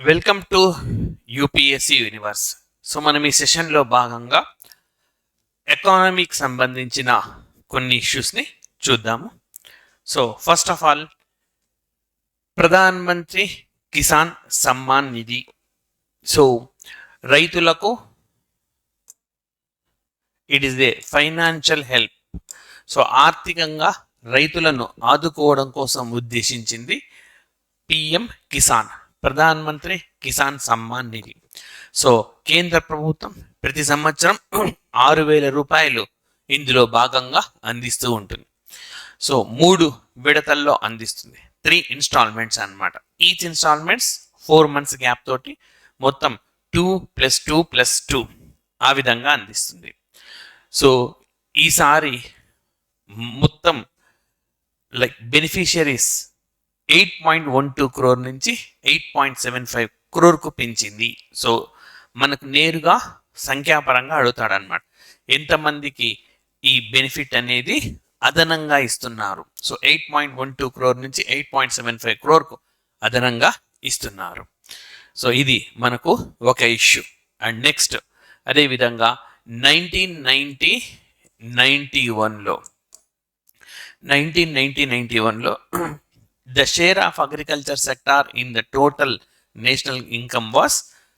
Welcome to UPSC universe. So మనం ఈ సెషన్లో భాగంగా ఎకానమీకి సంబంధించిన కొన్ని ఇష్యూస్ని చూద్దాము. So first of all, Pradhan Mantri Kisan Samman Nidhi. So రైతులకు it is a financial help. So ఆర్థికంగా రైతులను ఆదుకోవడం కోసం ఉద్దేశించింది పిఎం కిసాన్, ప్రధాన్ మంత్రి కిసాన్ సమ్మాన్ నిధి. సో కేంద్ర ప్రభుత్వం ప్రతి సంవత్సరం 6,000 రూపాయలు ఇందులో భాగంగా అందిస్తూ ఉంటుంది. సో 3 విడతల్లో అందిస్తుంది, 3 ఇన్స్టాల్మెంట్స్ అన్నమాట. ఈచ్ ఇన్స్టాల్మెంట్స్ 4 months గ్యాప్ తోటి మొత్తం 2+2+2 ఆ విధంగా అందిస్తుంది. సో ఈసారి మొత్తం బెనిఫిషియరీస్ 8.12 crore నుంచి 8.75 crore పెంచింది. సో మనకు నేరుగా సంఖ్యాపరంగా అడుగుతాడనమాట, ఎంతమందికి ఈ బెనిఫిట్ అనేది అదనంగా ఇస్తున్నారు. సో 8.12 crore నుంచి 8.75 crore అదనంగా ఇస్తున్నారు. సో ఇది మనకు ఒక ఇష్యూ. అండ్ నెక్స్ట్, అదేవిధంగా 1990-91లో the share of agriculture sector in the total national income was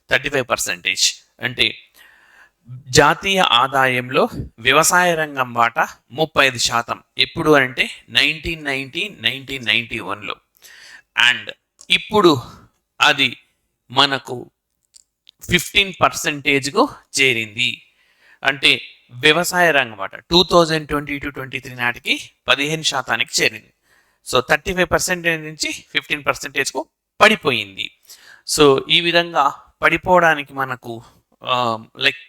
35%. అంటే జాతీయ ఆదాయంలో వ్యవసాయ రంగం వాటా 35%. ఎప్పుడు అంటే 1991లో. అండ్ ఇప్పుడు అది మనకు 15%కు చేరింది. అంటే వ్యవసాయ రంగం వాటా 2022-23 నాటికి 15%కి చేరింది. సో 35% నుంచి 15%కు పడిపోయింది. సో ఈ విధంగా పడిపోవడానికి మనకు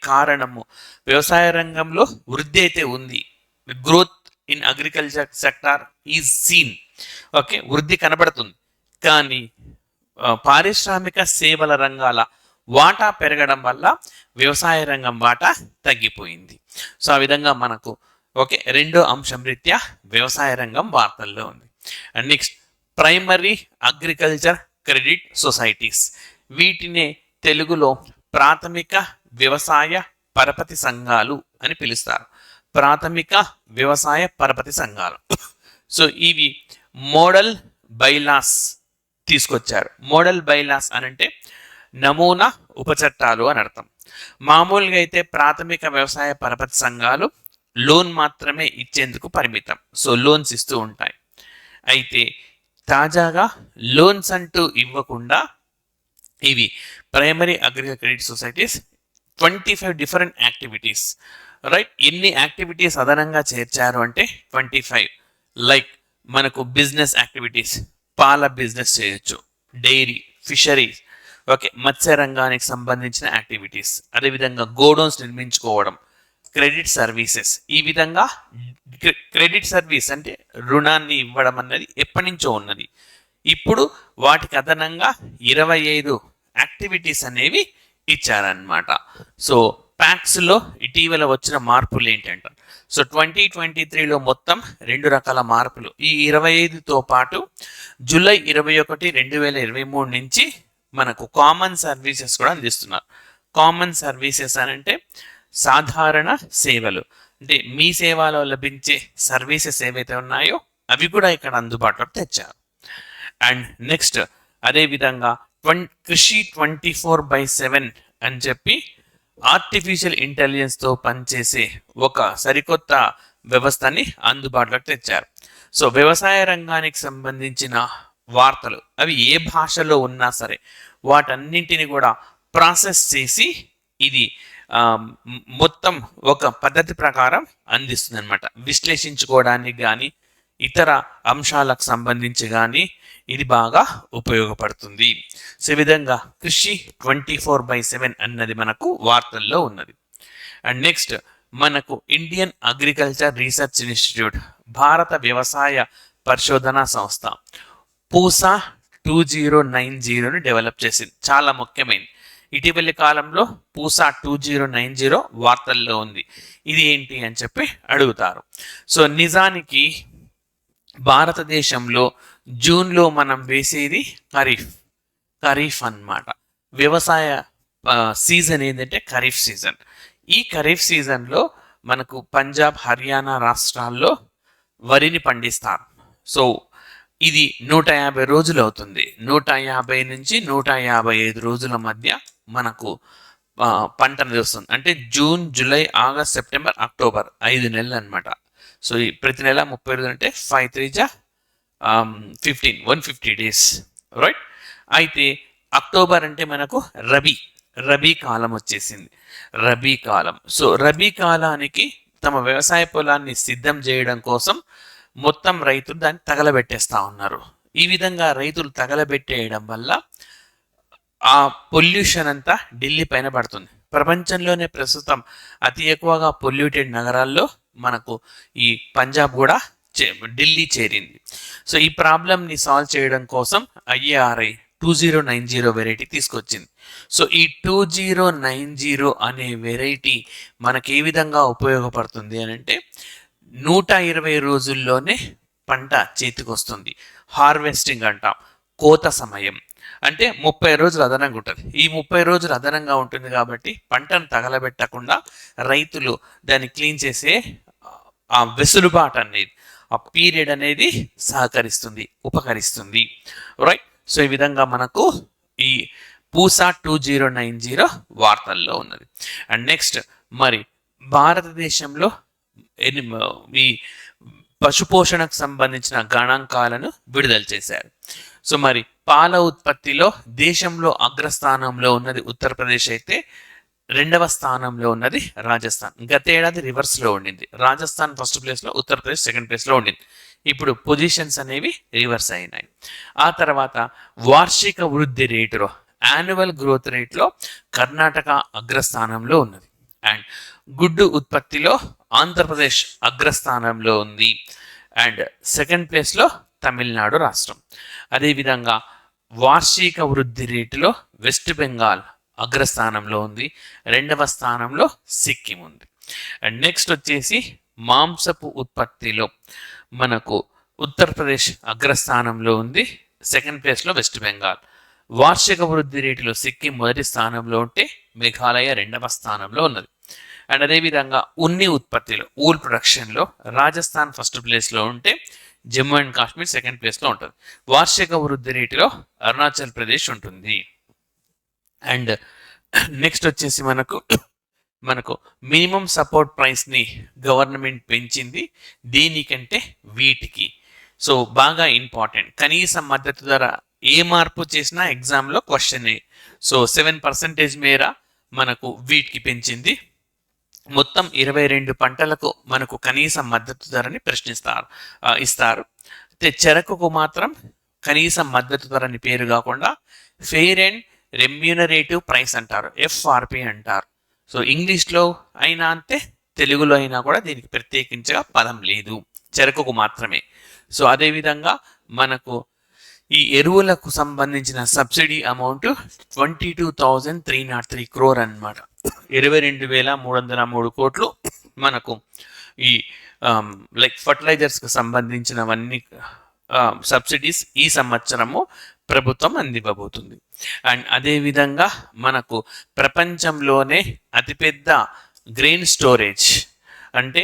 కారణము, వ్యవసాయ రంగంలో వృద్ధి అయితే ఉంది, growth in agriculture sector is seen. Okay, వృద్ధి కనబడుతుంది, కానీ పారిశ్రామిక సేవల రంగాల వాటా పెరగడం వల్ల వ్యవసాయ రంగం వాటా తగ్గిపోయింది. సో ఆ విధంగా మనకు రెండో అంశం రీత్యా వ్యవసాయ రంగం వార్తల్లో ఉంది. And next, primary agriculture credit societies, వీటినే తెలుగులో ప్రాథమిక వ్యవసాయ పరపతి సంఘాలు అని పిలుస్తారు. ప్రాథమిక వ్యవసాయ పరపతి సంఘాలు. సో ఇవి మోడల్ బైలాస్ తీసుకొచ్చారు. మోడల్ బైలాస్ అనంటే నమూనా ఉపచట్టాలు అని అర్థం. మామూలుగా అయితే ప్రాథమిక వ్యవసాయ పరపతి సంఘాలు లోన్ మాత్రమే ఇచ్చేందుకు పరిమితం. సో లోన్స్ ఇస్తూ ఉంటాయి. అయితే తాజాగా లోన్స్ అంటూ ఇవ్వకుండా ఇవి primary agriculture credit societies 25 different activities, right? ఎన్ని యాక్టివిటీస్ అదనంగా చేర్చారు అంటే 25. లైక్ మనకు బిజినెస్ యాక్టివిటీస్, పాల బిజినెస్ చేయొచ్చు, డైరీ, ఫిషరీస్, మత్స్య రంగానికి సంబంధించిన యాక్టివిటీస్, అదేవిధంగా గోడౌన్స్ నిర్మించుకోవడం, క్రెడిట్ సర్వీసెస్. ఈ విధంగా క్రెడిట్ సర్వీస్ అంటే రుణాన్ని ఇవ్వడం అన్నది ఎప్పటి నుంచో ఉన్నది. ఇప్పుడు వాటికి అదనంగా 25 యాక్టివిటీస్ అనేవి ఇచ్చారనమాట. సో ప్యాక్స్లో ఇటీవల వచ్చిన మార్పులు ఏంటంటే, సో 2023లో మొత్తం 2 రకాల మార్పులు. ఈ 25తో పాటు జూలై 21, 2023 నుంచి మనకు కామన్ సర్వీసెస్ కూడా అందిస్తున్నారు. కామన్ సర్వీసెస్ అని అంటే సాధారణ సేవలు, అంటే మీ సేవలో లభించే సర్వీసెస్ ఏవైతే ఉన్నాయో అవి కూడా ఇక్కడ అందుబాటులోకి తెచ్చారు. అండ్ నెక్స్ట్, అదేవిధంగా కృషి 24/7 అని చెప్పి ఆర్టిఫిషియల్ ఇంటెలిజెన్స్తో పనిచేసే ఒక సరికొత్త వ్యవస్థని అందుబాటులోకి తెచ్చారు. సో వ్యవసాయ రంగానికి సంబంధించిన వార్తలు అవి ఏ భాషలో ఉన్నా సరే వాటన్నింటిని కూడా ప్రాసెస్ చేసి ఇది మొత్తం ఒక పద్ధతి ప్రకారం అందిస్తుంది అనమాట. విశ్లేషించుకోవడానికి కానీ ఇతర అంశాలకు సంబంధించి కానీ ఇది బాగా ఉపయోగపడుతుంది. సో ఈ విధంగా కృషి 24/7 అన్నది మనకు వార్తల్లో ఉన్నది. అండ్ నెక్స్ట్, మనకు ఇండియన్ అగ్రికల్చర్ రీసెర్చ్ ఇన్స్టిట్యూట్, భారత వ్యవసాయ పరిశోధనా సంస్థ పూసా 2090ని డెవలప్ చేసింది. చాలా ముఖ్యమైనది. ఇటీవలి కాలంలో పూసా 2090 వార్తల్లో ఉంది. ఇది ఏంటి అని చెప్పి అడుగుతారు. సో నిజానికి భారతదేశంలో జూన్లో మనం వేసేది ఖరీఫ్ అన్నమాట. వ్యవసాయ సీజన్ ఏంటంటే ఖరీఫ్ సీజన్. ఈ ఖరీఫ్ సీజన్లో మనకు పంజాబ్, హర్యానా రాష్ట్రాల్లో వరిని పండిస్తారు. సో ఇది 150 రోజులు అవుతుంది. 150 నుంచి 155 రోజుల మధ్య మనకు పంటను వస్తుంది. అంటే June, July, August, September, October 5 నెలలు అనమాట. సో ఈ ప్రతి నెల 30 రోజులు అంటే 5 3 జా 15 150 డేస్, రైట్. అయితే అక్టోబర్ అంటే మనకు రబీ కాలం వచ్చేసింది. రబీ కాలం. సో రబీ కాలానికి తమ వ్యవసాయ పొలాన్ని సిద్ధం చేయడం కోసం మొత్తం రైతులు దాన్ని తగలబెట్టేస్తా ఉన్నారు. ఈ విధంగా రైతులు తగలబెట్టేయడం వల్ల ఆ పొల్యూషన్ అంతా ఢిల్లీ పైన పడుతుంది. ప్రపంచంలోనే ప్రస్తుతం అతి ఎక్కువగా పొల్యూటెడ్ నగరాల్లో మనకు ఈ పంజాబ్ కూడా ఢిల్లీ చేరింది. సో ఈ ప్రాబ్లమ్ని సాల్వ్ చేయడం కోసం IARI 2090 వెరైటీ తీసుకొచ్చింది. సో ఈ 2090 అనే వెరైటీ మనకి ఏ విధంగా ఉపయోగపడుతుంది అని అంటే 120 రోజుల్లోనే పంట చేతికి వస్తుంది. హార్వెస్టింగ్ అంటాం, కోత సమయం. అంటే 30 రోజులు అదనంగా ఉంటుంది. ఈ 30 రోజులు అదనంగా ఉంటుంది కాబట్టి పంటను తగలబెట్టకుండా రైతులు దాన్ని క్లీన్ చేసే ఆ వెసులుబాటు అనేది, ఆ పీరియడ్ అనేది సహకరిస్తుంది, ఉపకరిస్తుంది, రైట్. సో ఈ విధంగా మనకు ఈ పూసా 2090 వార్తల్లో ఉన్నది. అండ్ నెక్స్ట్ మరి భారతదేశంలో ఈ పశుపోషణకు సంబంధించిన గణాంకాలను విడుదల చేశారు. సో మరి పాల ఉత్పత్తిలో దేశంలో అగ్రస్థానంలో ఉన్నది ఉత్తరప్రదేశ్ అయితే 2వ స్థానంలో ఉన్నది రాజస్థాన్. గతేడాది రివర్స్లో ఉండింది. రాజస్థాన్ ఫస్ట్ ప్లేస్లో, ఉత్తరప్రదేశ్ సెకండ్ ప్లేస్లో ఉండింది. ఇప్పుడు పొజిషన్స్ అనేవి రివర్స్ అయినాయి. ఆ తర్వాత వార్షిక వృద్ధి రేటులో, యాన్యువల్ గ్రోత్ రేట్లో కర్ణాటక అగ్రస్థానంలో ఉన్నది. అండ్ గుడ్డు ఉత్పత్తిలో ఆంధ్రప్రదేశ్ అగ్రస్థానంలో ఉంది. అండ్ సెకండ్ ప్లేస్లో తమిళనాడు రాష్ట్రం. అదేవిధంగా వార్షిక వృద్ధి రేటులో వెస్ట్ బెంగాల్ అగ్రస్థానంలో ఉంది. 2వ స్థానంలో సిక్కిం ఉంది. అండ్ నెక్స్ట్ వచ్చేసి మాంసపు ఉత్పత్తిలో మనకు ఉత్తరప్రదేశ్ అగ్రస్థానంలో ఉంది. సెకండ్ ప్లేస్లో వెస్ట్ బెంగాల్. వార్షిక వృద్ధి రేటులో సిక్కిం మొదటి స్థానంలో ఉంటే మేఘాలయ 2వ స్థానంలో ఉన్నది. అండ్ అదేవిధంగా ఉన్ని ఉత్పత్తిలో, ఊల్ ప్రొడక్షన్లో రాజస్థాన్ ఫస్ట్ ప్లేస్లో ఉంటే జమ్మూ అండ్ కాశ్మీర్ సెకండ్ ప్లేస్లో ఉంటుంది. వార్షిక వృద్ధి రేటులో అరుణాచల్ ప్రదేశ్ ఉంటుంది. అండ్ నెక్స్ట్ వచ్చేసి మనకు మినిమం సపోర్ట్ ప్రైస్ని గవర్నమెంట్ పెంచింది. దీనికంటే వీటికి సో బాగా ఇంపార్టెంట్. కనీస మద్దతు ధర ఏ మార్పు చేసినా ఎగ్జామ్లో క్వశ్చన్. సో 7% మేర మనకు వీటికి పెంచింది. మొత్తం 22 పంటలకు మనకు కనీస మద్దతు ధరని ఇస్తారు. అయితే చెరకుకు మాత్రం కనీస మద్దతు ధరని పేరు కాకుండా ఫెయిర్ అండ్ రెమ్యూనరేటివ్ ప్రైస్ అంటారు, FRP అంటారు. సో ఇంగ్లీష్లో అయినా అంతే, తెలుగులో అయినా కూడా దీనికి ప్రత్యేకించగా పదం లేదు, చెరకుకు మాత్రమే. సో అదేవిధంగా మనకు ఈ ఎరువులకు సంబంధించిన సబ్సిడీ అమౌంట్ 22,303 crore అనమాట. 22,303 కోట్లు మనకు ఈ లైక్ ఫర్టిలైజర్స్కి సంబంధించినవన్నీ సబ్సిడీస్ ఈ సంవత్సరము ప్రభుత్వం అందివ్వబోతుంది. అండ్ అదేవిధంగా మనకు ప్రపంచంలోనే అతిపెద్ద గ్రెయిన్ స్టోరేజ్ అంటే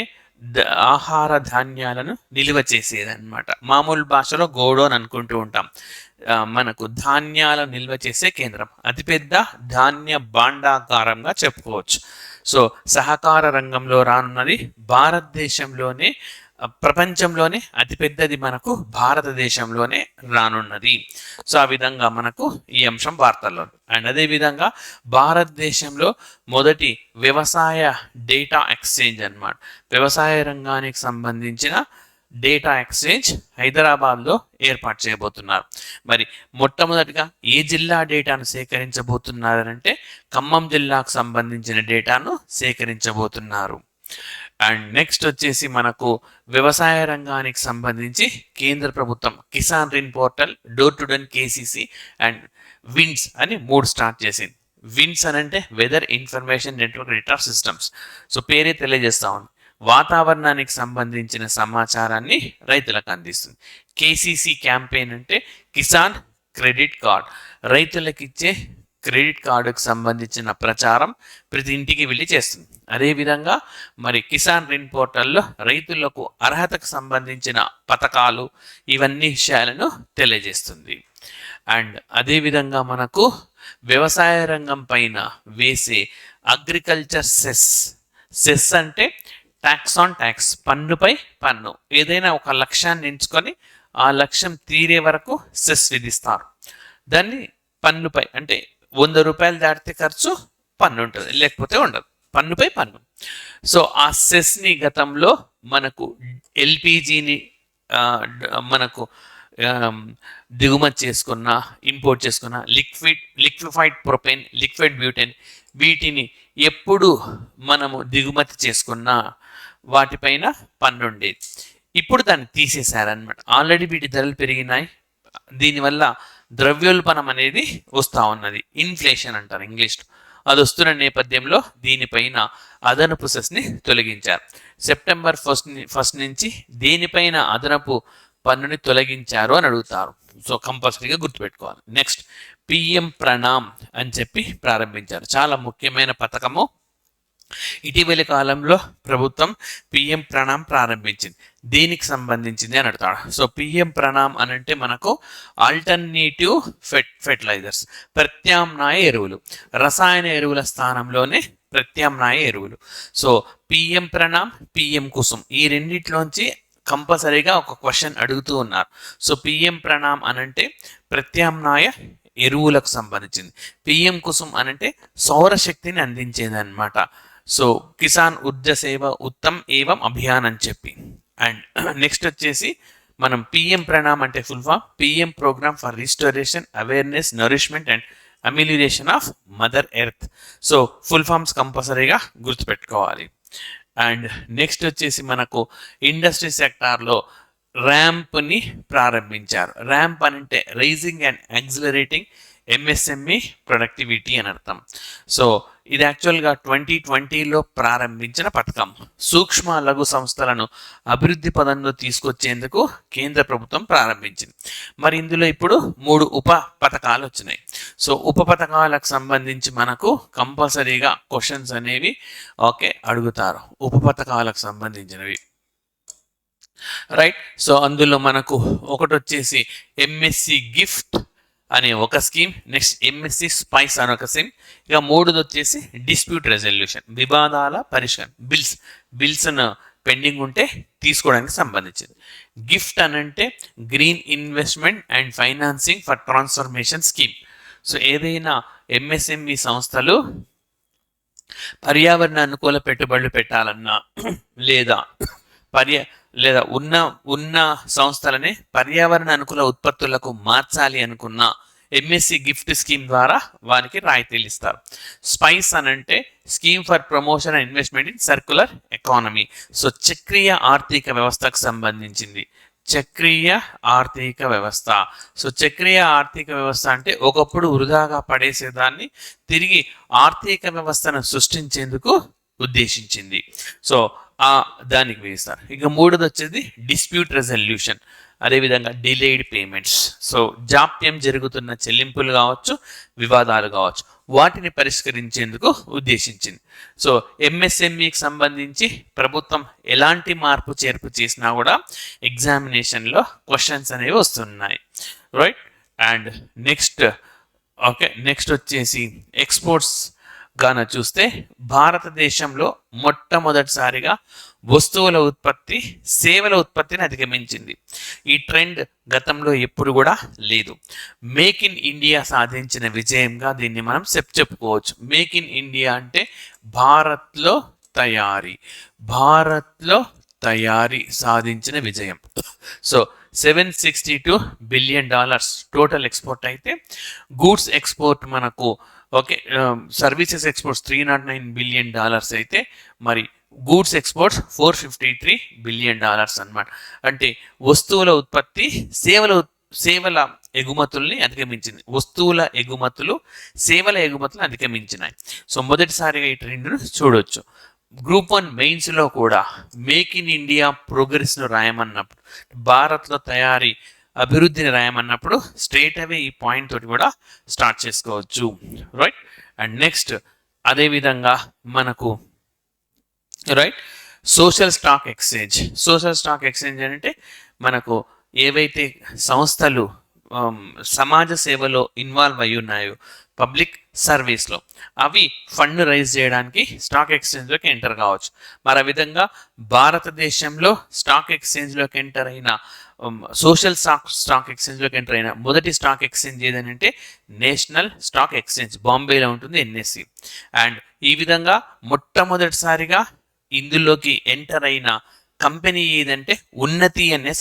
ఆహార ధాన్యాలను నిల్వ చేసేదన్నమాట. మామూలు భాషలో గోడౌన్ అనుకుంటూ ఉంటాం. మనకు ధాన్యాలను నిల్వ చేసే కేంద్రం, అతిపెద్ద ధాన్య భాండాగారంగా చెప్పుకోవచ్చు. సో సహకార రంగంలో రానున్నది భారతదేశంలోనే, ప్రపంచంలోనే అతిపెద్దది మనకు భారతదేశంలోనే రానున్నది. సో ఆ విధంగా మనకు ఈ అంశం వార్తల్లో. అండ్ అదేవిధంగా భారతదేశంలో మొదటి వ్యవసాయ డేటా ఎక్స్చేంజ్ అన్నమాట, వ్యవసాయ రంగానికి సంబంధించిన డేటా ఎక్స్చేంజ్ హైదరాబాద్లో ఏర్పాటు చేయబోతున్నారు. మరి మొట్టమొదటిగా ఏ జిల్లా డేటాను సేకరించబోతున్నారంటే ఖమ్మం జిల్లాకు సంబంధించిన డేటాను సేకరించబోతున్నారు. అండ్ నెక్స్ట్ వచ్చేసి మనకు వ్యవసాయ రంగానికి సంబంధించి కేంద్ర ప్రభుత్వం Kisan Rin portal, door to door KCC and విన్స్ అని 3 స్టార్ట్ చేసింది. విన్స్ అని అంటే weather information network data systems. So పేరే తెలియజేస్తా ఉంది, వాతావరణానికి సంబంధించిన సమాచారాన్ని రైతులకు అందిస్తుంది. KCC క్యాంపెయిన్ అంటే కిసాన్ క్రెడిట్ కార్డ్, రైతులకు ఇచ్చే క్రెడిట్ కార్డుకు సంబంధించిన ప్రచారం ప్రతి ఇంటికి వెళ్ళి చేస్తుంది. అదేవిధంగా మరి కిసాన్ రిన్ పోర్టల్లో రైతులకు అర్హతకు సంబంధించిన పథకాలు ఇవన్నీ విషయాలను తెలియజేస్తుంది. అండ్ అదేవిధంగా మనకు వ్యవసాయ రంగం పైన వేసే అగ్రికల్చర్ సెస్ అంటే ట్యాక్స్ ఆన్ ట్యాక్స్, పన్నుపై పన్ను. ఏదైనా ఒక లక్ష్యాన్ని ఎంచుకొని ఆ లక్ష్యం తీరే వరకు సెస్ విధిస్తారు. దాన్ని పన్నుపై అంటే 100 రూపాయలు దాటితే ఖర్చు పన్ను ఉంటుంది, లేకపోతే ఉండదు. పన్నుపై పన్ను. సో ఆ సెస్ని గతంలో మనకు ఎల్పిజిని మనకు దిగుమతి చేసుకున్న, ఇంపోర్ట్ చేసుకున్న లిక్విఫైడ్ ప్రొపేన్, లిక్విడ్ బ్యూటెన్, వీటిని ఎప్పుడు మనము దిగుమతి చేసుకున్న వాటిపైన పన్ను ఉండేది. ఇప్పుడు దాన్ని తీసేశారనమాట. ఆల్రెడీ వీటి ధరలు పెరిగినాయి. దీనివల్ల ద్రవ్యోల్బణం అనేది వస్తూ ఉన్నది, ఇన్ఫ్లేషన్ అంటారు ఇంగ్లీష్లో. అది వస్తున్న నేపథ్యంలో దీనిపైన అదనపు సెస్ని తొలగించారు. సెప్టెంబర్ ఫస్ట్ నుంచి దేనిపైన అదనపు పన్నుని తొలగించారు అని అడుగుతారు. సో కంపల్సరీగా గుర్తుపెట్టుకోవాలి. నెక్స్ట్ పిఎం ప్రణామ్ అని చెప్పి ప్రారంభించారు. చాలా ముఖ్యమైన పథకము. ఇటీవలి కాలంలో ప్రభుత్వం పిఎం ప్రణామ్ ప్రారంభించింది. దీనికి సంబంధించింది అని అడుగుతాడు. సో పిఎం ప్రణామ్ అని అంటే మనకు ఆల్టర్నేటివ్ ఫెర్టిలైజర్స్, ప్రత్యామ్నాయ ఎరువులు, రసాయన ఎరువుల స్థానంలోనే ప్రత్యామ్నాయ ఎరువులు. So PM Pranam, PM Kusum ఈ రెండిట్లోంచి కంపల్సరీగా ఒక క్వశ్చన్ అడుగుతూ ఉన్నారు. సో పిఎం ప్రణామ్ అనంటే ప్రత్యామ్నాయ ఎరువులకు సంబంధించింది. పిఎం కుసుమ్ అనంటే సౌరశక్తిని అందించేది అనమాట. సో కిసాన్ ఉర్జ సేవ ఉత్తమ్ ఏవం అభియాన్ అని చెప్పి. అండ్ నెక్స్ట్ వచ్చేసి మనం పిఎం ప్రణామ్ అంటే full form PM programme for restoration, awareness, nourishment and amelioration of mother earth. So full forms కంపల్సరీగా గుర్తుపెట్టుకోవాలి. అండ్ నెక్స్ట్ వచ్చేసి మనకు ఇండస్ట్రీ సెక్టార్లో ర్యాంప్ని ప్రారంభించారు. ర్యాంప్ అని అంటే raising and accelerating MSME productivity అని అర్థం. సో ఇది యాక్చువల్గా 2020లో ప్రారంభించిన పథకం. సూక్ష్మ లఘు సంస్థలను అభివృద్ధి పదంలో తీసుకొచ్చేందుకు కేంద్ర ప్రభుత్వం ప్రారంభించింది. మరి ఇందులో ఇప్పుడు 3 ఉప పథకాలు వచ్చినాయి. సో ఉప పథకాలకు సంబంధించి మనకు కంపల్సరీగా క్వశ్చన్స్ అనేవి అడుగుతారు, ఉప పథకాలకు సంబంధించినవి. రైట్. సో అందులో మనకు ఒకటి వచ్చేసి ఎంఎస్సి గిఫ్ట్ అనే ఒక స్కీమ్, నెక్స్ట్ ఎంఎస్సి స్పైస్ అని ఒక స్కీమ్, ఇక మూడోది వచ్చేసి డిస్ప్యూట్ రెజల్యూషన్, వివాదాల పరిష్కారం, బిల్స్ పెండింగ్ ఉంటే తీసుకోవడానికి సంబంధించింది. గిఫ్ట్ అనంటే green investment and financing for transformation scheme. So ఏదైనా ఎంఎస్ఎంఈ సంస్థలు పర్యావరణ అనుకూల పెట్టుబడులు పెట్టాలన్నా లేదా ఉన్న సంస్థలనే పర్యావరణ అనుకూల ఉత్పత్తులకు మార్చాలి అనుకున్న ఎంఎస్సి గిఫ్ట్ స్కీమ్ ద్వారా వారికి రాయితీలు ఇస్తారు. స్పైస్ అనంటే scheme for promotion and investment in circular economy. So చక్రీయ ఆర్థిక వ్యవస్థకు సంబంధించింది. చక్రీయ ఆర్థిక వ్యవస్థ. సో చక్రీయ ఆర్థిక వ్యవస్థ అంటే ఒకప్పుడు వృధాగా పడేసేదాన్ని తిరిగి ఆర్థిక వ్యవస్థను సృష్టించేందుకు ఉద్దేశించింది. సో దానికి వేస్తారు. ఇక మూడోది వచ్చేది డిస్ప్యూట్ రెజల్యూషన్, అదేవిధంగా డిలేడ్ పేమెంట్స్. సో జాప్యం జరుగుతున్న చెల్లింపులు కావచ్చు, వివాదాలు కావచ్చు, వాటిని పరిష్కరించేందుకు ఉద్దేశించింది. సో ఎంఎస్ఎంఈకి సంబంధించి ప్రభుత్వం ఎలాంటి మార్పు చేర్పు చేసినా కూడా ఎగ్జామినేషన్లో క్వశ్చన్స్ అనేవి వస్తున్నాయి. రైట్. అండ్ నెక్స్ట్ వచ్చేసి ఎక్స్పోర్ట్స్ గాన చూస్తే భారతదేశంలో మొట్టమొదటిసారిగా వస్తువుల ఉత్పత్తి సేవల ఉత్పత్తిని అధిగమించింది. ఈ ట్రెండ్ గతంలో ఎప్పుడు కూడా లేదు. మేక్ ఇన్ ఇండియా సాధించిన విజయంగా దీన్ని మనం చెప్పుకోవచ్చు. మేక్ ఇన్ ఇండియా అంటే భారత్లో తయారీ సాధించిన విజయం. సో $762 బిలియన్ టోటల్ ఎక్స్పోర్ట్ అయితే, గూడ్స్ ఎక్స్పోర్ట్ మనకు సర్వీసెస్ ఎక్స్పోర్ట్స్ $309 బిలియన్ అయితే, మరి గూడ్స్ ఎక్స్పోర్ట్స్ $453 బిలియన్ అన్నమాట. అంటే వస్తువుల ఉత్పత్తి సేవల ఎగుమతుల్ని అధిగమించింది. వస్తువుల ఎగుమతులు సేవల ఎగుమతులను అధిగమించినాయి. సో మొదటిసారిగా ఈ ట్రెండ్ను చూడొచ్చు. గ్రూప్ 1 మెయిన్స్లో కూడా మేక్ ఇన్ ఇండియా ప్రోగ్రెస్ను రాయమన్నప్పుడు భారత్లో తయారీ అభివృద్ధిని రాయమన్నప్పుడు స్ట్రేట్ అవే ఈ పాయింట్ తోటి కూడా స్టార్ట్ చేసుకోవచ్చు. రైట్. అండ్ నెక్స్ట్ అదేవిధంగా మనకు రైట్ సోషల్ స్టాక్ ఎక్స్చేంజ్ అంటే మనకు ఏవైతే సంస్థలు సమాజ సేవలో ఇన్వాల్వ్ అయి ఉన్నాయో పబ్లిక్ సర్వీస్లో అవి ఫండ్ రైజ్ చేయడానికి స్టాక్ ఎక్స్చేంజ్లోకి ఎంటర్ కావచ్చు. మరి ఆ విధంగా భారతదేశంలో స్టాక్ ఎక్స్చేంజ్లోకి ఎంటర్ అయిన సోషల్ స్టాక్ ఎక్స్చేంజ్లోకి ఎంటర్ అయిన మొదటి స్టాక్ ఎక్స్చేంజ్ ఏదంటే నేషనల్ స్టాక్ ఎక్స్చేంజ్, బాంబేలో ఉంటుంది ఎన్ఎస్సి. అండ్ ఈ విధంగా మొట్టమొదటిసారిగా ఇందులోకి ఎంటర్ అయిన కంపెనీ ఏదంటే ఉన్నతి అనే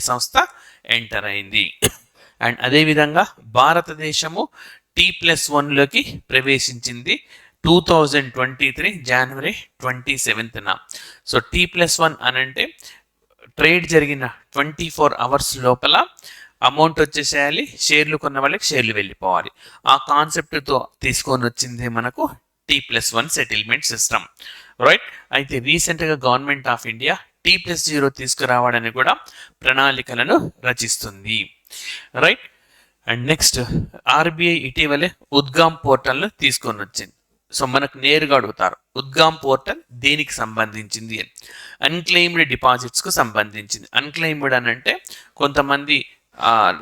సంస్థ ఎంటర్ అయింది. అండ్ అదేవిధంగా భారతదేశము T+1లోకి ప్రవేశించింది 2023 జనవరి 27న. సో T+1 అనంటే ట్రేడ్ జరిగిన 24 అవర్స్ లోపల అమౌంట్ వచ్చేసేయాలి, షేర్లు కొన్న వాళ్ళకి షేర్లు వెళ్ళిపోవాలి. ఆ కాన్సెప్ట్తో తీసుకొని వచ్చింది మనకు T+1 సెటిల్మెంట్ సిస్టమ్. రైట్. అయితే రీసెంట్గా గవర్నమెంట్ ఆఫ్ ఇండియా T+0 తీసుకురావడానికి కూడా ప్రణాళికలను రచిస్తుంది. రైట్. అండ్ నెక్స్ట్ ఆర్బీఐ ఇటీవలే ఉద్గామ్ పోర్టల్ను తీసుకొని వచ్చింది. సో మనకు నేరుగా అడుగుతారు ఉద్గామ్ పోర్టల్ దేనికి సంబంధించింది అని. అన్క్లెయిమ్డ్ డిపాజిట్స్కు సంబంధించింది. అన్క్లెయిమ్డ్ అని అంటే కొంతమంది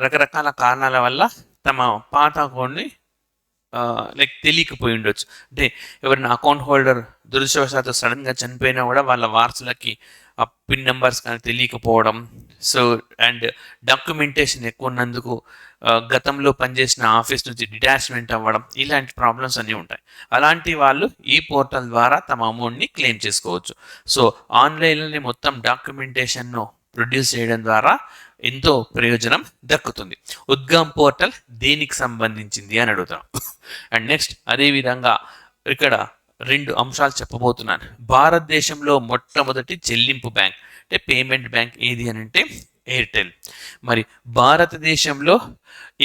రకరకాల కారణాల వల్ల తమ పాత అకౌంట్ని లైక్ తెలియకపోయి ఉండొచ్చు. అంటే ఎవరైనా అకౌంట్ హోల్డర్ దురదృష్టవశాత్తు సడన్గా చనిపోయినా కూడా వాళ్ళ వారసులకి ఆ పిన్ నెంబర్స్ కానీ తెలియకపోవడం, సో అండ్ డాక్యుమెంటేషన్ ఎక్కువ ఉన్నందుకు గతంలో పనిచేసిన ఆఫీస్ నుంచి డిటాచ్మెంట్ అవ్వడం, ఇలాంటి ప్రాబ్లమ్స్ అన్నీ ఉంటాయి. అలాంటి వాళ్ళు ఈ పోర్టల్ ద్వారా తమ అమౌంట్ని క్లెయిమ్ చేసుకోవచ్చు. సో ఆన్లైన్లోనే మొత్తం డాక్యుమెంటేషన్ను ప్రొడ్యూస్ చేయడం ద్వారా ఎంతో ప్రయోజనం దక్కుతుంది. ఉద్గామ్ పోర్టల్ దేనికి సంబంధించింది అని అడుగుతాం. అండ్ నెక్స్ట్ అదేవిధంగా ఇక్కడ 2 అంశాలు చెప్పబోతున్నాను. భారతదేశంలో మొట్టమొదటి చెల్లింపు బ్యాంక్ అంటే పేమెంట్ బ్యాంక్ ఏది అని అంటే ఎయిర్టెల్. మరి భారతదేశంలో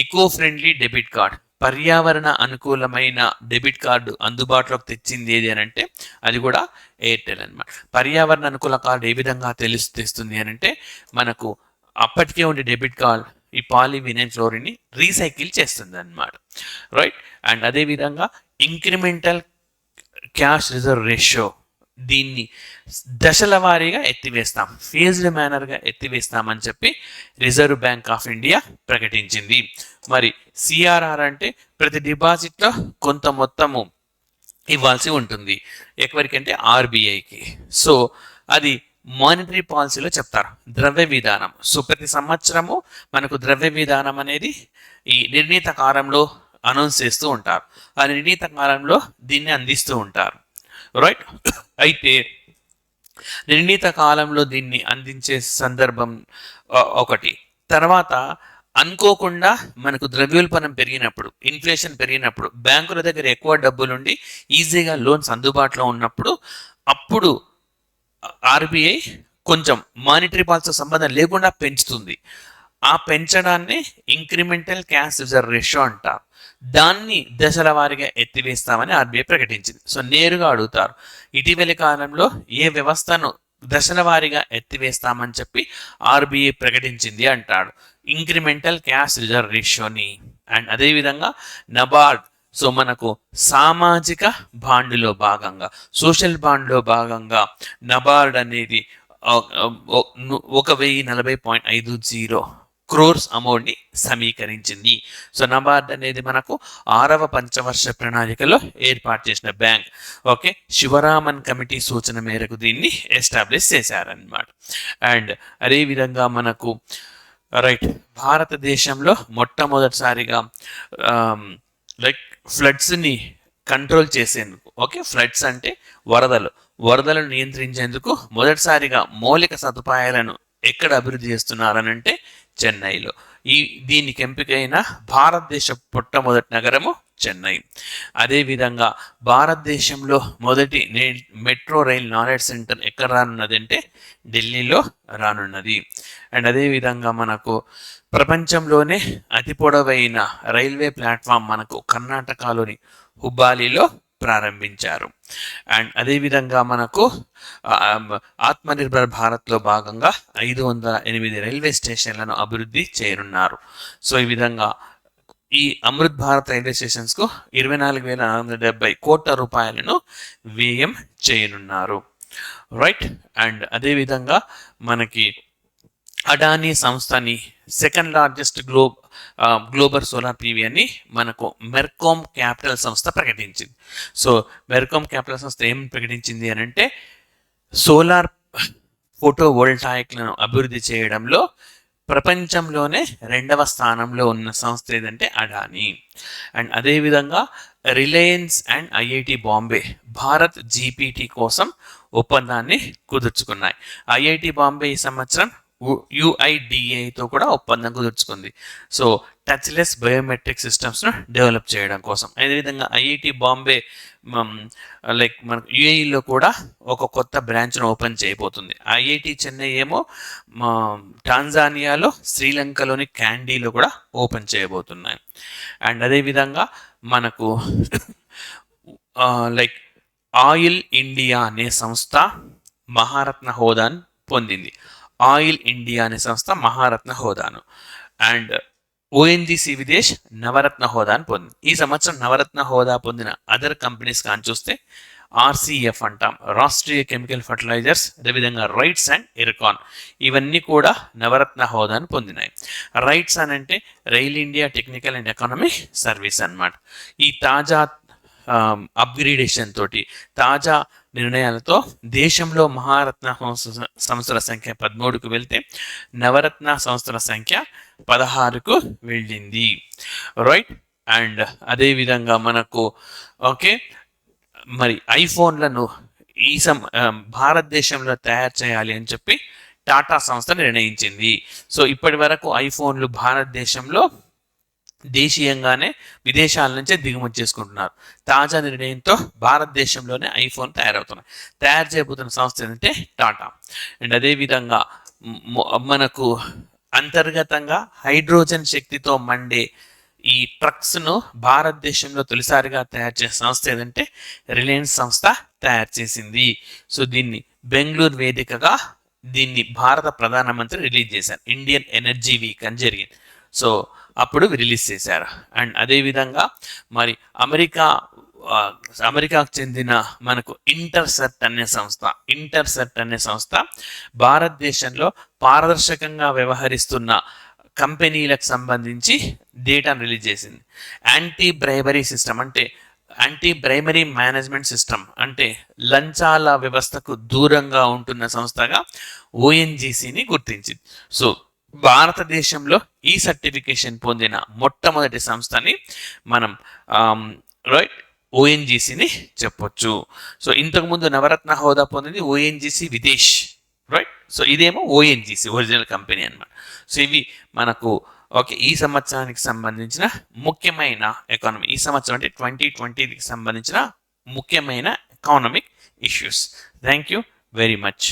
ఈకో ఫ్రెండ్లీ డెబిట్ కార్డ్, పర్యావరణ అనుకూలమైన డెబిట్ కార్డు అందుబాటులోకి తెచ్చింది ఏది అని అంటే అది కూడా ఎయిర్టెల్ అనమాట. పర్యావరణ అనుకూల కార్డు ఏ విధంగా తెస్తుంది అని అంటే మనకు అప్పటికే ఉండే డెబిట్ కార్డ్ ఈ పాలివినైల్ ఫ్లోరిన్ని రీసైకిల్ చేస్తుంది అనమాట. రైట్. అండ్ అదేవిధంగా ఇంక్రిమెంటల్ క్యాష్ రిజర్వ్ రేషియో, దీన్ని దశల వారీగా ఎత్తివేస్తాం, ఫేజ్డ్ మేనర్గా ఎత్తివేస్తామని చెప్పి రిజర్వ్ బ్యాంక్ ఆఫ్ ఇండియా ప్రకటించింది. మరి సిఆర్ఆర్ అంటే ప్రతి డిపాజిట్లో కొంత మొత్తము ఇవ్వాల్సి ఉంటుంది. ఎవరికంటే ఆర్బీఐకి. సో అది మానిటరీ పాలసీలో చెప్తారు. ద్రవ్య విధానం, సో ప్రతి సంవత్సరము మనకు ద్రవ్య విధానం అనేది ఈ నిర్ణీత కాలంలో అనౌన్స్ చేస్తూ ఉంటారు. ఆ నిర్ణీత కాలంలో దీన్ని అందిస్తూ ఉంటారు. రైట్. అయితే నిర్ణీత కాలంలో దీన్ని అందించే సందర్భం ఒకటి. తర్వాత అనుకోకుండా మనకు ద్రవ్యోల్బణం పెరిగినప్పుడు, ఇన్ఫ్లేషన్ పెరిగినప్పుడు, బ్యాంకుల దగ్గర ఎక్కువ డబ్బులుండి ఈజీగా లోన్స్ అందుబాటులో ఉన్నప్పుడు అప్పుడు ఆర్బీఐ కొంచెం మానిటరీ పాలసీతో సంబంధం లేకుండా పెంచుతుంది. ఆ పెంచడాన్ని ఇంక్రిమెంటల్ క్యాష్ రిజర్వ్ రేషియో అంటారు. దాన్ని దశల వారీగా ఎత్తివేస్తామని ఆర్బీఐ ప్రకటించింది. సో నేరుగా అడుగుతారు ఇటీవలి కాలంలో ఏ వ్యవస్థను దశల వారీగా ఎత్తివేస్తామని చెప్పి ఆర్బీఐ ప్రకటించింది అంటాడు. ఇంక్రిమెంటల్ క్యాష్ రిజర్వ్ రేషియోని. అండ్ అదేవిధంగా నబార్డ్, సో మనకు సామాజిక బాండ్లో భాగంగా, సోషల్ బాండ్లో భాగంగా నబార్డ్ అనేది 1040.50 క్రోర్స్ అమౌంట్ని సమీకరించింది. సో నబార్డ్ అనేది మనకు 6వ పంచవర్ష ప్రణాళికలో ఏర్పాటు చేసిన బ్యాంక్. ఓకే, శివరామన్ కమిటీ సూచన మేరకు దీన్ని ఎస్టాబ్లిష్ చేశారనమాట. అండ్ అదేవిధంగా మనకు రైట్ భారతదేశంలో మొట్టమొదటిసారిగా లైక్ ఫ్లడ్స్ని కంట్రోల్ చేసేందుకు, ఓకే ఫ్లడ్స్ అంటే వరదలను నియంత్రించేందుకు మొదటిసారిగా మౌలిక సదుపాయాలను ఎక్కడ అభివృద్ధి చేస్తున్నారనంటే చెన్నైలో. దీనికి ఎంపికైన భారతదేశ మొట్టమొదటి నగరము చెన్నై. అదేవిధంగా భారతదేశంలో మొదటి మెట్రో రైల్ నాలెడ్జ్ సెంటర్ ఎక్కడ రానున్నది అంటే ఢిల్లీలో రానున్నది. అండ్ అదేవిధంగా మనకు ప్రపంచంలోనే అతి పొడవైన రైల్వే ప్లాట్ఫామ్ మనకు కర్ణాటకలోని హుబ్బాలీలో ప్రారంభించారు. అండ్ అదేవిధంగా మనకు ఆత్మనిర్భర్ భారత్లో భాగంగా 508 రైల్వే స్టేషన్లను అభివృద్ధి చేయనున్నారు. సో ఈ విధంగా ఈ అమృత్ భారత్ రైల్వే స్టేషన్స్కు 24,470 కోట్ల రూపాయలను వ్యయం చేయనున్నారు. రైట్. అండ్ అదేవిధంగా మనకి అడానీ సంస్థని second largest global solar PV అని మనకు మెర్కోమ్ క్యాపిటల్ సంస్థ ప్రకటించింది. సో మెర్కోమ్ క్యాపిటల్ సంస్థ ఏం ప్రకటించింది అని అంటే సోలార్ ఫోటో వోల్టాయిక్లను అభివృద్ధి చేయడంలో ప్రపంచంలోనే 2వ స్థానంలో ఉన్న సంస్థ ఏదంటే అడానీ. అండ్ అదేవిధంగా Reliance and IIT Bombay Bharat GPT కోసం ఒప్పందాన్ని కుదుర్చుకున్నాయి. ఐఐటి బాంబే ఈ సంవత్సరం యుఐడిఏతో కూడా ఒప్పందం కుదుర్చుకుంది. సో టచ్లెస్ బయోమెట్రిక్ సిస్టమ్స్ను డెవలప్ చేయడం కోసం. అదేవిధంగా ఐఐటి బాంబే లైక్ మన యుఏఈలో కూడా ఒక కొత్త బ్రాంచ్ను ఓపెన్ చేయబోతుంది. ఐఐటి చెన్నై ఏమో టాంజానియాలో, శ్రీలంకలోని క్యాండీలో కూడా ఓపెన్ చేయబోతున్నాయి. అండ్ అదేవిధంగా మనకు లైక్ ఆయిల్ ఇండియా అనే సంస్థ మహారత్న హోదాను పొందింది. ఆయిల్ ఇండియా అనే సంస్థ మహారత్న హోదాను. అండ్ ఓఎన్జీసీ విదేశ్ నవరత్న హోదాను పొందింది. ఈ సంవత్సరం నవరత్న హోదా పొందిన అదర్ కంపెనీస్ కానీ చూస్తే ఆర్సీఎఫ్ అంటాం, రాష్ట్రీయ కెమికల్ ఫర్టిలైజర్స్, అదేవిధంగా రైట్స్ అండ్ ఇర్కాన్, ఇవన్నీ కూడా నవరత్న హోదాను పొందినాయి. రైట్స్ అని అంటే rail India technical and economic service అన్నమాట. ఈ తాజా అప్గ్రేడేషన్ తోటి, తాజా నిర్ణయాలతో దేశంలో మహారత్న సంస్థల సంఖ్య 13కు వెళ్తే నవరత్న సంస్థల సంఖ్య 16కు వెళ్ళింది. రైట్. అండ్ అదేవిధంగా మనకు మరి ఐఫోన్లను భారతదేశంలో తయారు చేయాలి అని చెప్పి టాటా సంస్థ నిర్ణయించింది. సో ఇప్పటి వరకు ఐఫోన్లు భారతదేశంలో దేశీయంగానే విదేశాల నుంచే దిగుమతి చేసుకుంటున్నారు. తాజా నిర్ణయంతో భారతదేశంలోనే ఐఫోన్ తయారు చేయబోతున్న సంస్థ ఏంటంటే టాటా. అండ్ అదేవిధంగా మనకు అంతర్గతంగా హైడ్రోజన్ శక్తితో మండే ఈ ట్రక్స్ను భారతదేశంలో తొలిసారిగా తయారు చేసే సంస్థ ఏదంటే రిలయన్స్ సంస్థ తయారు చేసింది. సో దీన్ని బెంగళూరు వేదికగా దీన్ని భారత ప్రధానమంత్రి రిలీజ్ చేశారు. ఇండియన్ ఎనర్జీ వీక్ అని జరిగింది. సో అప్పుడు రిలీజ్ చేశారు. అండ్ అదేవిధంగా మరి అమెరికాకు చెందిన మనకు ఇంటర్సెప్ట్ అనే సంస్థ భారతదేశంలో పారదర్శకంగా వ్యవహరిస్తున్న కంపెనీలకు సంబంధించి డేటాను రిలీజ్ చేసింది. యాంటీ బ్రైమరీ మేనేజ్మెంట్ సిస్టమ్ అంటే లంచాల వ్యవస్థకు దూరంగా ఉంటున్న సంస్థగా ఓఎన్జీసీని గుర్తించింది. సో భారతదేశంలో ఈ సర్టిఫికేషన్ పొందిన మొట్టమొదటి సంస్థని మనం రైట్ ఓఎన్జీసీని చెప్పొచ్చు. సో ఇంతకుముందు నవరత్న హోదా పొందింది ఓఎన్జీసీ విదేశ్. రైట్. సో ఇదేమో ఓఎన్జీసీ ఒరిజినల్ కంపెనీ అన్నమాట. సో ఇవి మనకు ఈ సంవత్సరానికి సంబంధించిన ముఖ్యమైన ఎకానమీ, ఈ సంవత్సరం అంటే 2020కి సంబంధించిన ముఖ్యమైన economic issues. Thank you very much.